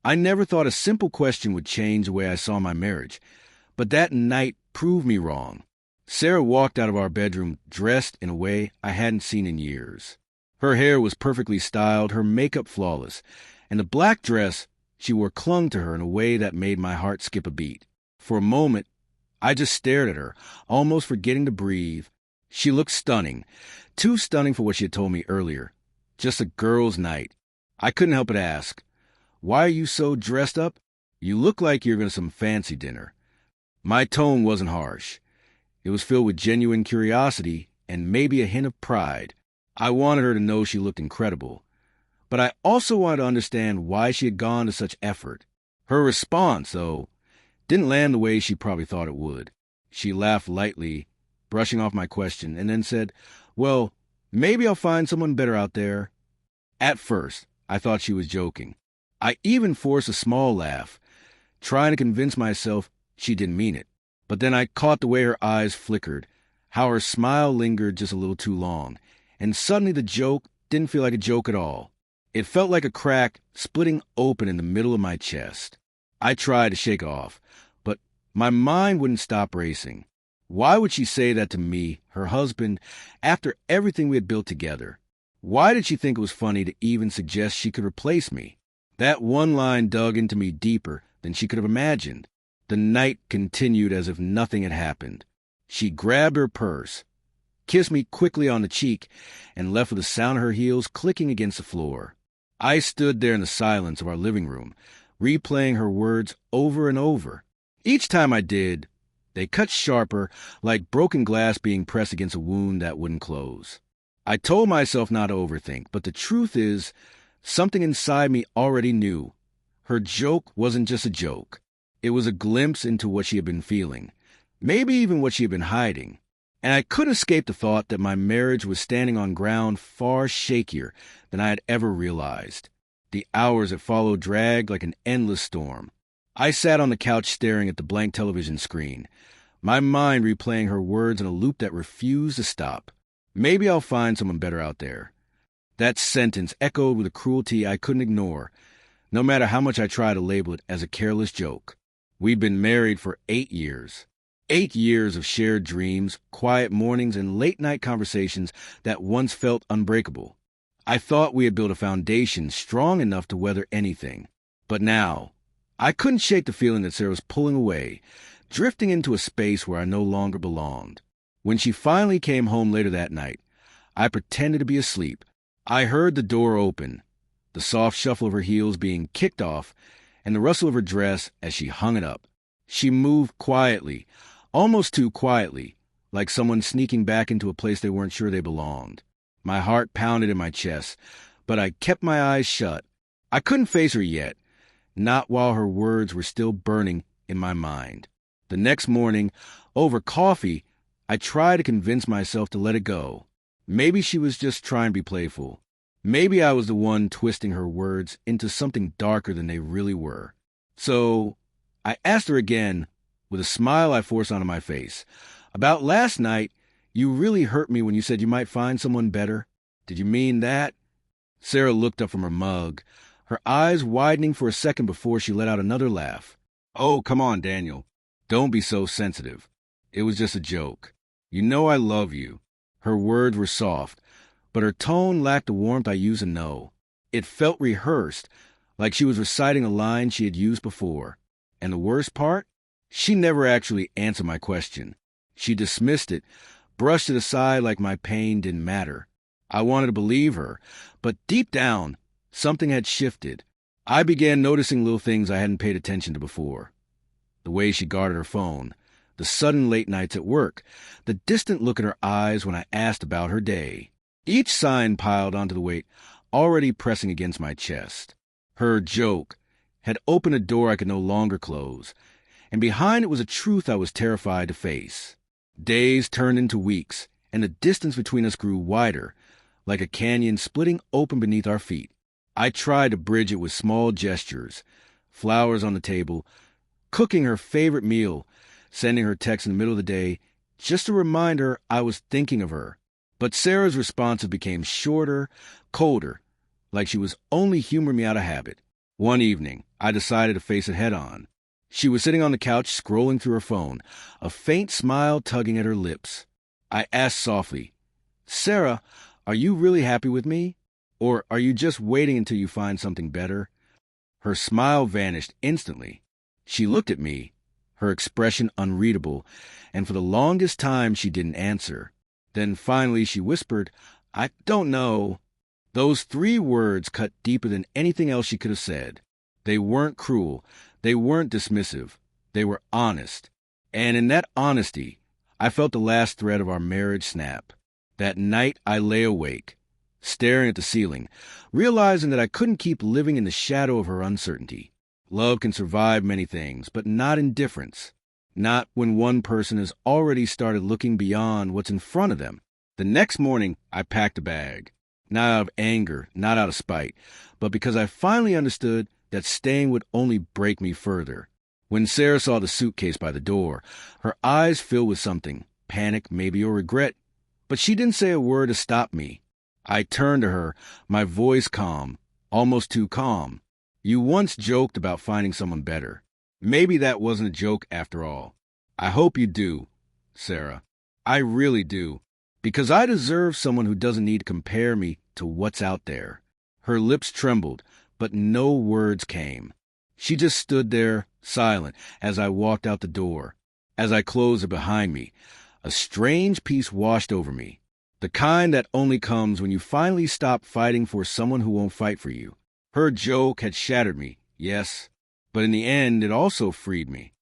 I never thought a simple question would change the way I saw my marriage, but that night proved me wrong. Sarah walked out of our bedroom dressed in a way I hadn't seen in years. Her hair was perfectly styled, her makeup flawless, and the black dress she wore clung to her in a way that made my heart skip a beat. For a moment, I just stared at her, almost forgetting to breathe. She looked stunning, too stunning for what she had told me earlier. Just a girl's night. I couldn't help but ask, "Why are you so dressed up? You look like you're going to some fancy dinner." My tone wasn't harsh. It was filled with genuine curiosity and maybe a hint of pride. I wanted her to know she looked incredible, but I also wanted to understand why she had gone to such effort. Her response, though, didn't land the way she probably thought it would. She laughed lightly, brushing off my question, and then said, "Well, maybe I'll find someone better out there." At first, I thought she was joking. I even forced a small laugh, trying to convince myself she didn't mean it. But then I caught the way her eyes flickered, how her smile lingered just a little too long, and suddenly the joke didn't feel like a joke at all. It felt like a crack splitting open in the middle of my chest. I tried to shake off, but my mind wouldn't stop racing. Why would she say that to me, her husband, after everything we had built together? Why did she think it was funny to even suggest she could replace me? That one line dug into me deeper than she could have imagined. The night continued as if nothing had happened. She grabbed her purse, kissed me quickly on the cheek, and left with the sound of her heels clicking against the floor. I stood there in the silence of our living room, replaying her words over and over. Each time I did, they cut sharper, like broken glass being pressed against a wound that wouldn't close. I told myself not to overthink, but the truth is, something inside me already knew. Her joke wasn't just a joke. It was a glimpse into what she had been feeling, maybe even what she had been hiding. And I couldn't escape the thought that my marriage was standing on ground far shakier than I had ever realized. The hours that followed dragged like an endless storm. I sat on the couch staring at the blank television screen, my mind replaying her words in a loop that refused to stop. Maybe I'll find someone better out there. That sentence echoed with a cruelty I couldn't ignore, no matter how much I tried to label it as a careless joke. We'd been married for 8 years. 8 years of shared dreams, quiet mornings, and late-night conversations that once felt unbreakable. I thought we had built a foundation strong enough to weather anything. But now, I couldn't shake the feeling that Sarah was pulling away, drifting into a space where I no longer belonged. When she finally came home later that night, I pretended to be asleep. I heard the door open, the soft shuffle of her heels being kicked off, and the rustle of her dress as she hung it up. She moved quietly, almost too quietly, like someone sneaking back into a place they weren't sure they belonged. My heart pounded in my chest, but I kept my eyes shut. I couldn't face her yet, not while her words were still burning in my mind. The next morning, over coffee, I tried to convince myself to let it go. Maybe she was just trying to be playful. Maybe I was the one twisting her words into something darker than they really were. So I asked her again, with a smile I forced onto my face, "About last night, you really hurt me when you said you might find someone better. Did you mean that?" Sarah looked up from her mug, her eyes widening for a second before she let out another laugh. "Oh, come on, Daniel. Don't be so sensitive. It was just a joke. You know I love you." Her words were soft, but her tone lacked the warmth I used to know. It felt rehearsed, like she was reciting a line she had used before. And the worst part? She never actually answered my question. She dismissed it, brushed it aside like my pain didn't matter. I wanted to believe her, but deep down, something had shifted. I began noticing little things I hadn't paid attention to before. The way she guarded her phone, the sudden late nights at work, the distant look in her eyes when I asked about her day. Each sign piled onto the weight, already pressing against my chest. Her joke had opened a door I could no longer close, and behind it was a truth I was terrified to face. Days turned into weeks, and the distance between us grew wider, like a canyon splitting open beneath our feet. I tried to bridge it with small gestures, flowers on the table, cooking her favorite meal, sending her text in the middle of the day, just to remind her I was thinking of her. But Sarah's responses became shorter, colder, like she was only humoring me out of habit. One evening, I decided to face it head on. She was sitting on the couch scrolling through her phone, a faint smile tugging at her lips. I asked softly, "Sarah, are you really happy with me? Or are you just waiting until you find something better?" Her smile vanished instantly. She looked at me, her expression unreadable, and for the longest time she didn't answer. Then finally she whispered, "I don't know." Those 3 words cut deeper than anything else she could have said. They weren't cruel. They weren't dismissive. They were honest. And in that honesty, I felt the last thread of our marriage snap. That night I lay awake, staring at the ceiling, realizing that I couldn't keep living in the shadow of her uncertainty. Love can survive many things, but not indifference. Not when one person has already started looking beyond what's in front of them. The next morning, I packed a bag. Not out of anger, not out of spite, but because I finally understood that staying would only break me further. When Sarah saw the suitcase by the door, her eyes filled with something, panic maybe or regret, but she didn't say a word to stop me. I turned to her, my voice calm, almost too calm. "You once joked about finding someone better. Maybe that wasn't a joke after all. I hope you do, Sarah. I really do. Because I deserve someone who doesn't need to compare me to what's out there." Her lips trembled, but no words came. She just stood there, silent, as I walked out the door. As I closed it behind me, a strange peace washed over me. The kind that only comes when you finally stop fighting for someone who won't fight for you. Her joke had shattered me, yes, but in the end it also freed me.